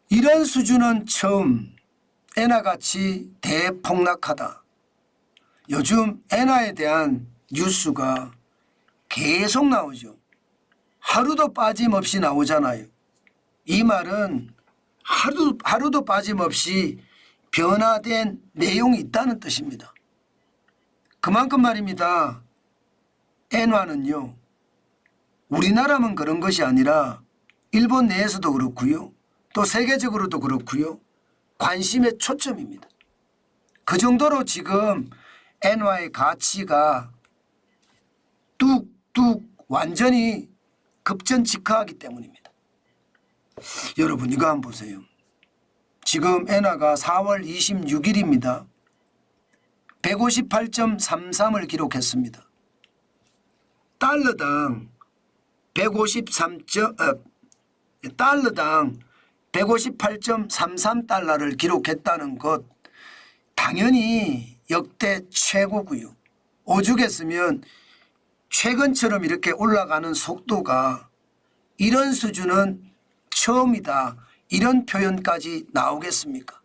이런 수준은 처음. 엔화같이 대폭락하다. 요즘 엔화에 대한 뉴스가 계속 나오죠. 하루도 빠짐없이 나오잖아요. 이 말은 하루도 빠짐없이 변화된 내용이 있다는 뜻입니다. 그만큼 말입니다. 엔화는요, 우리나라만 그런 것이 아니라 일본 내에서도 그렇고요, 또 세계적으로도 그렇고요, 관심의 초점입니다. 그 정도로 지금 엔화의 가치가 뚝뚝 완전히 급전직하하기 때문입니다. 여러분 이거 한번 보세요. 지금 엔화가 4월 26일입니다. 158.33을 기록했습니다. 달러당 158.33달러를 기록했다는 것, 당연히 역대 최고고요. 오죽했으면 최근처럼 이렇게 올라가는 속도가 이런 수준은 처음이다, 이런 표현까지 나오겠습니까?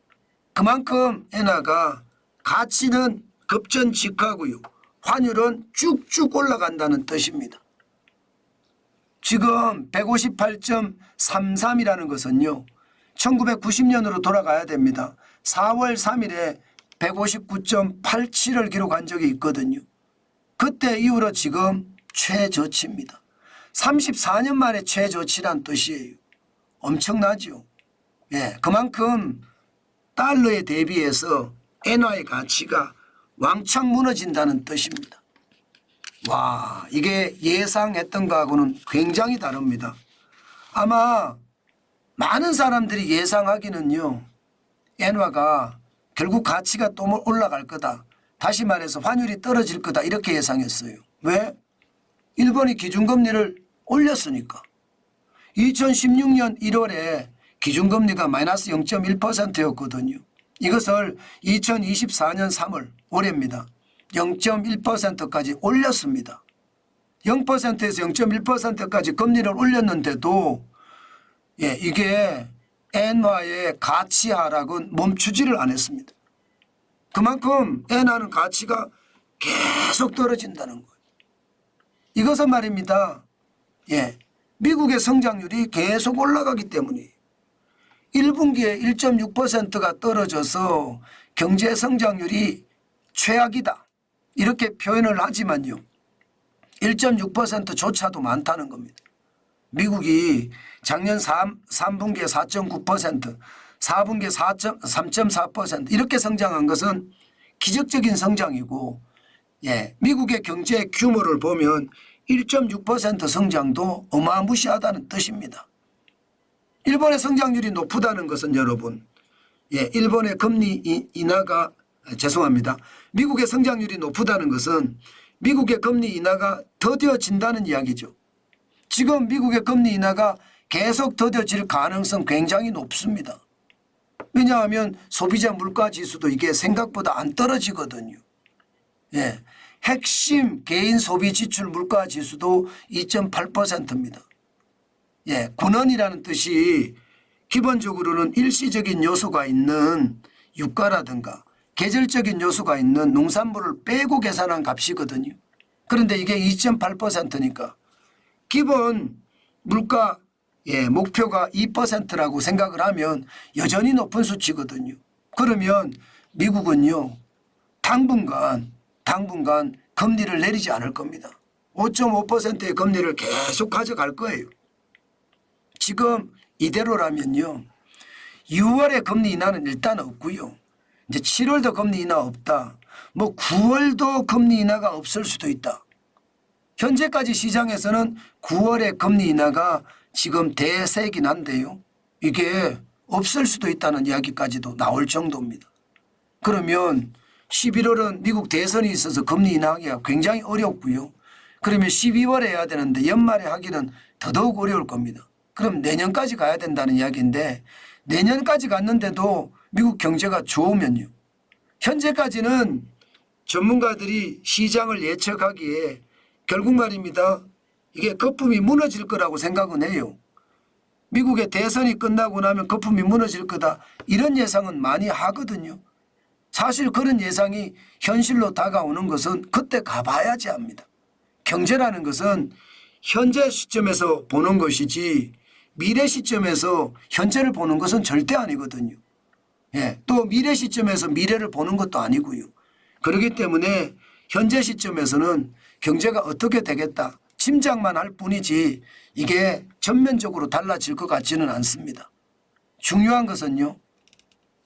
그만큼 엔화가 가치는 급전직하고요, 환율은 쭉쭉 올라간다는 뜻입니다. 지금 158.33이라는 것은요, 1990년으로 돌아가야 됩니다. 4월 3일에 159.87을 기록한 적이 있거든요. 그때 이후로 지금 최저치입니다. 34년 만에 최저치란 뜻이에요. 엄청나죠. 예, 그만큼 달러에 대비해서 엔화의 가치가 왕창 무너진다는 뜻입니다. 와, 이게 예상했던 거하고는 굉장히 다릅니다. 아마 많은 사람들이 예상하기는요, 엔화가 결국 가치가 또 올라갈 거다, 다시 말해서 환율이 떨어질 거다, 이렇게 예상했어요. 왜? 일본이 기준금리를 올렸으니까. 2016년 1월에 기준금리가 마이너스 0.1%였거든요. 이것을 2024년 3월 올해입니다. 0.1%까지 올렸습니다. 0%에서 0.1%까지 금리를 올렸는데도 이게 엔화의 가치 하락은 멈추지를 않았습니다. 그만큼 엔화는 가치가 계속 떨어진다는 거예요. 이것은 말입니다. 미국의 성장률이 계속 올라가기 때문이에요. 1분기에 1.6%가 떨어져서 경제 성장률이 최악이다, 이렇게 표현을 하지만요, 1.6%조차도 많다는 겁니다. 미국이 작년 3분기에 4.9%, 4분기에 3.4% 이렇게 성장한 것은 기적적인 성장이고, 미국의 경제 규모를 보면 1.6% 성장도 어마무시하다는 뜻입니다. 일본의 성장률이 높다는 것은 여러분, 일본의 금리 인하가 미국의 성장률이 높다는 것은 미국의 금리 인하가 더뎌진다는 이야기죠. 지금 미국의 금리 인하가 계속 더뎌질 가능성 굉장히 높습니다. 왜냐하면 소비자 물가 지수도 이게 생각보다 안 떨어지거든요. 핵심 개인 소비 지출 물가 지수도 2.8%입니다. 군원이라는 뜻이 기본적으로는 일시적인 요소가 있는 유가라든가 계절적인 요소가 있는 농산물을 빼고 계산한 값이거든요. 그런데 이게 2.8%니까 기본 물가 목표가 2%라고 생각을 하면 여전히 높은 수치거든요. 그러면 미국은요, 당분간 금리를 내리지 않을 겁니다. 5.5%의 금리를 계속 가져갈 거예요. 지금 이대로라면요, 6월에 금리 인하는 일단 없고요, 이제 7월도 금리 인하 없다, 9월도 금리 인하가 없을 수도 있다. 현재까지 시장에서는 9월에 금리 인하가 지금 대세이긴 한데요, 이게 없을 수도 있다는 이야기까지도 나올 정도입니다. 그러면 11월은 미국 대선이 있어서 금리 인하하기가 굉장히 어렵고요. 그러면 12월에 해야 되는데 연말에 하기는 더더욱 어려울 겁니다. 그럼 내년까지 가야 된다는 이야기인데, 내년까지 갔는데도 미국 경제가 좋으면요, 현재까지는 전문가들이 시장을 예측하기에 결국 말입니다, 이게 거품이 무너질 거라고 생각은 해요. 미국의 대선이 끝나고 나면 거품이 무너질 거다. 이런 예상은 많이 하거든요. 사실 그런 예상이 현실로 다가오는 것은 그때 가봐야지 합니다. 경제라는 것은 현재 시점에서 보는 것이지 미래 시점에서 현재를 보는 것은 절대 아니거든요. 예, 또 미래 시점에서 미래를 보는 것도 아니고요. 그렇기 때문에 현재 시점에서는 경제가 어떻게 되겠다 짐작만 할 뿐이지 이게 전면적으로 달라질 것 같지는 않습니다. 중요한 것은요.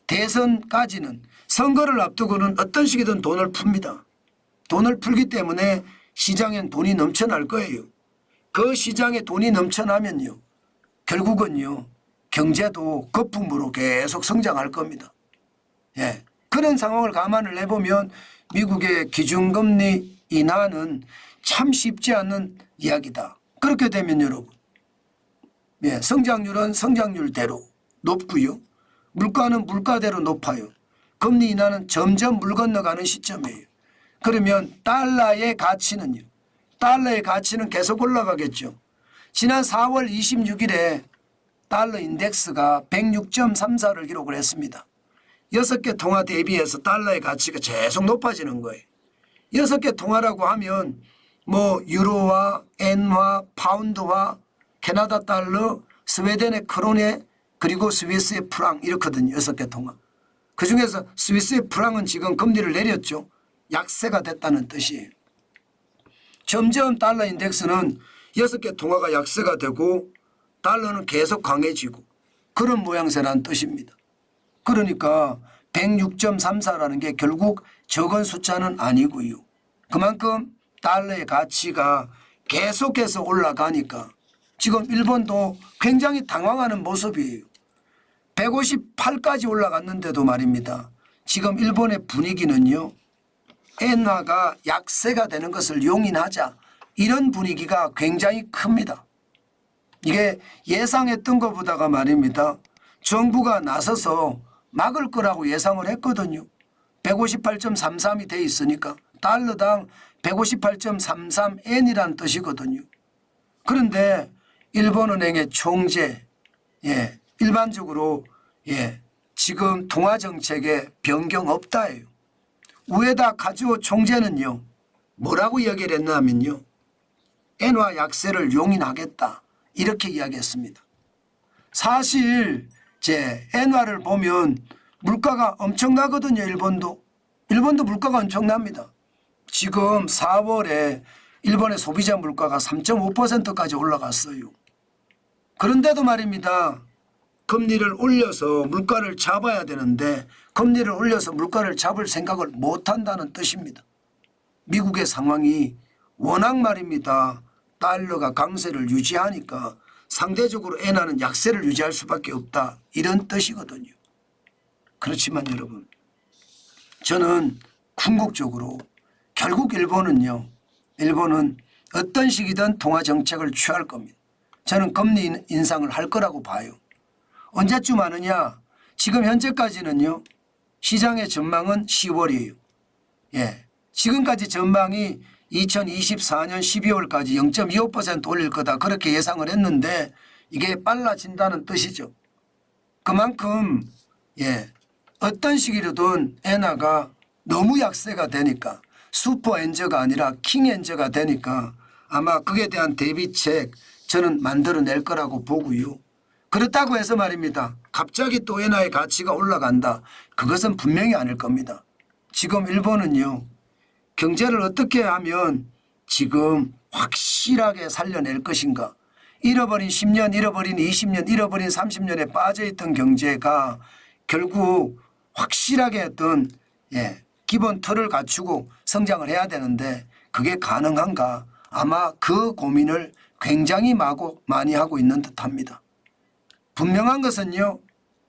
대선까지는 선거를 앞두고는 어떤 식이든 돈을 풉니다. 돈을 풀기 때문에 시장엔 돈이 넘쳐날 거예요. 그 시장에 돈이 넘쳐나면요. 결국은요. 경제도 거품으로 계속 성장할 겁니다. 예. 그런 상황을 감안을 해보면 미국의 기준금리 인하는 참 쉽지 않은 이야기다. 그렇게 되면 여러분 예, 성장률은 성장률대로 높고요. 물가는 물가대로 높아요. 금리 인하는 점점 물 건너가는 시점이에요. 그러면 달러의 가치는요. 달러의 가치는 계속 올라가겠죠. 지난 4월 26일에 달러 인덱스가 106.34를 기록을 했습니다. 6개 통화 대비해서 달러의 가치가 계속 높아지는 거예요. 6개 통화라고 하면 뭐 유로화, 엔화, 파운드화, 캐나다 달러, 스웨덴의 크론에 그리고 스위스의 프랑 이렇거든요. 6개 통화. 그중에서 스위스의 프랑은 지금 금리를 내렸죠. 약세가 됐다는 뜻이에요. 점점 달러 인덱스는 6개 통화가 약세가 되고 달러는 계속 강해지고 그런 모양새라는 뜻입니다. 그러니까 106.34라는 게 결국 적은 숫자는 아니고요. 그만큼 달러의 가치가 계속해서 올라가니까 지금 일본도 굉장히 당황하는 모습이에요. 158까지 올라갔는데도 말입니다. 지금 일본의 분위기는요. 엔화가 약세가 되는 것을 용인하자 이런 분위기가 굉장히 큽니다. 이게 예상했던 것보다가 말입니다. 정부가 나서서 막을 거라고 예상을 했거든요. 158.33이 돼 있으니까 달러당 158.33엔이라는 뜻이거든요. 그런데 일본은행의 총재 예, 일반적으로 예, 지금 통화정책에 변경 없다예요. 우에다 카즈오 총재는요. 뭐라고 이야기를 했냐면요. 엔화 약세를 용인하겠다. 이렇게 이야기했습니다. 사실 제 엔화를 보면 물가가 엄청나거든요. 일본도 물가가 엄청납니다. 지금 4월에 일본의 소비자 물가가 3.5%까지 올라갔어요. 그런데도 말입니다. 금리를 올려서 물가를 잡아야 되는데 금리를 올려서 물가를 잡을 생각을 못한다는 뜻입니다. 미국의 상황이 워낙 말입니다. 달러가 강세를 유지하니까 상대적으로 엔화는 약세를 유지할 수밖에 없다. 이런 뜻이거든요. 그렇지만 여러분 저는 궁극적으로 결국 일본은 어떤 식이든 통화 정책을 취할 겁니다. 저는 금리 인상을 할 거라고 봐요. 언제쯤 하느냐? 지금 현재까지는요. 시장의 전망은 10월이에요. 예, 지금까지 전망이 2024년 12월까지 0.25% 올릴 거다 그렇게 예상을 했는데 이게 빨라진다는 뜻이죠. 그만큼 예, 어떤 시기로든 엔화가 너무 약세가 되니까 슈퍼 엔저가 아니라 킹 엔저가 되니까 아마 그에 대한 대비책 저는 만들어낼 거라고 보고요. 그렇다고 해서 말입니다. 갑자기 또 엔화의 가치가 올라간다. 그것은 분명히 아닐 겁니다. 지금 일본은요. 경제를 어떻게 하면 지금 확실하게 살려낼 것인가. 잃어버린 10년, 잃어버린 20년, 잃어버린 30년에 빠져있던 경제가 결국 확실하게 어떤 기본 틀을 갖추고 성장을 해야 되는데 그게 가능한가. 아마 그 고민을 굉장히 많이 하고 있는 듯합니다. 분명한 것은요.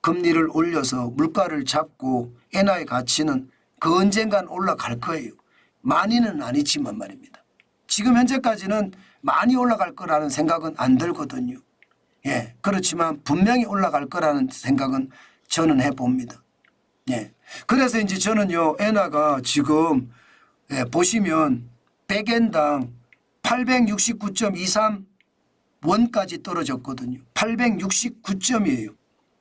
금리를 올려서 물가를 잡고 엔화의 가치는 그 언젠간 올라갈 거예요. 많이는 아니지만 말입니다. 지금 현재까지는 많이 올라갈 거라는 생각은 안 들거든요. 예, 그렇지만 분명히 올라갈 거라는 생각은 저는 해봅니다. 예, 그래서 이제 저는요 엔화가 지금 보시면 100엔당 869.23 원까지 떨어졌거든요. 869점이에요.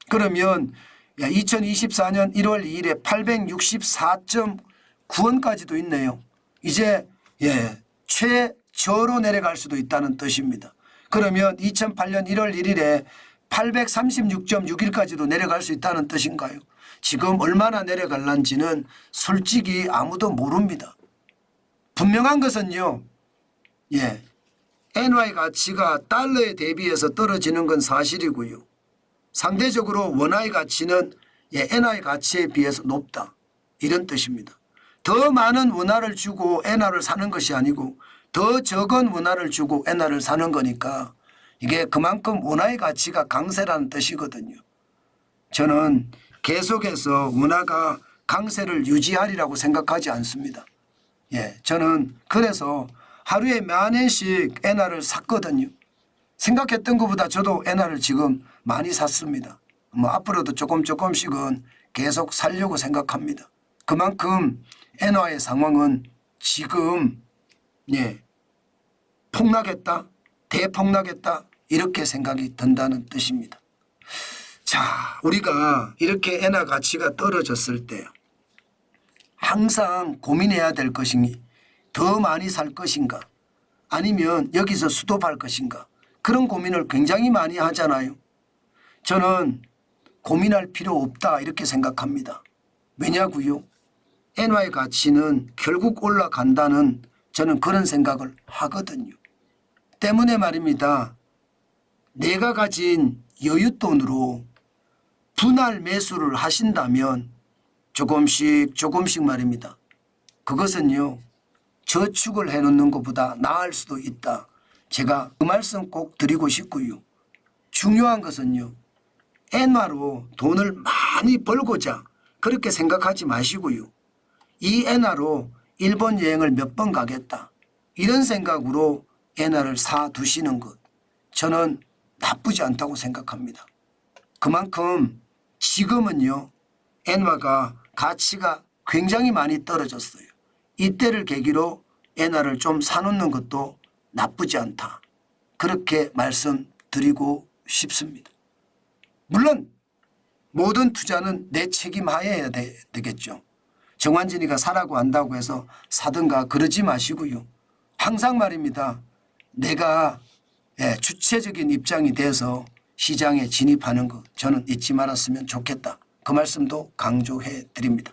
그러면 2024년 1월 2일에 864.9원까지도 있네요. 이제 최저로 내려갈 수도 있다는 뜻입니다. 그러면 2008년 1월 1일에 836.6일까지도 내려갈 수 있다는 뜻인가요? 지금 얼마나 내려갈는지는 솔직히 아무도 모릅니다. 분명한 것은요. NY 가치가 달러에 대비해서 떨어지는 건 사실이고요. 상대적으로 원화의 가치는 NY 가치에 비해서 높다. 이런 뜻입니다. 더 많은 원화를 주고 엔화를 사는 것이 아니고 더 적은 원화를 주고 엔화를 사는 거니까 이게 그만큼 원화의 가치가 강세라는 뜻이거든요. 저는 계속해서 원화가 강세를 유지하리라고 생각하지 않습니다. 저는 그래서 하루에 만 엔씩 엔화를 샀거든요. 생각했던 것보다 저도 엔화를 지금 많이 샀습니다. 앞으로도 조금씩은 계속 살려고 생각합니다. 그만큼 엔화의 상황은 지금 폭락했다, 대폭락했다 이렇게 생각이 든다는 뜻입니다. 자, 우리가 이렇게 엔화 가치가 떨어졌을 때 항상 고민해야 될 것이 더 많이 살 것인가 아니면 여기서 스톱할 것인가 그런 고민을 굉장히 많이 하잖아요. 저는 고민할 필요 없다 이렇게 생각합니다. 왜냐고요? 엔화의 가치는 결국 올라간다는 저는 그런 생각을 하거든요. 때문에 말입니다. 내가 가진 여윳돈으로 분할 매수를 하신다면 조금씩 말입니다. 그것은요. 저축을 해놓는 것보다 나을 수도 있다. 제가 그 말씀 꼭 드리고 싶고요. 중요한 것은요. 엔화로 돈을 많이 벌고자 그렇게 생각하지 마시고요. 이 엔화로 일본 여행을 몇 번 가겠다. 이런 생각으로 엔화를 사두시는 것. 저는 나쁘지 않다고 생각합니다. 그만큼 지금은요. 엔화가 가치가 굉장히 많이 떨어졌어요. 이때를 계기로 엔화를 좀 사놓는 것도 나쁘지 않다. 그렇게 말씀드리고 싶습니다. 물론 모든 투자는 내 책임 하에 해야 되겠죠. 정환진이가 사라고 한다고 해서 사든가 그러지 마시고요. 항상 말입니다. 내가 주체적인 입장이 돼서 시장에 진입하는 것 저는 잊지 말았으면 좋겠다. 그 말씀도 강조해 드립니다.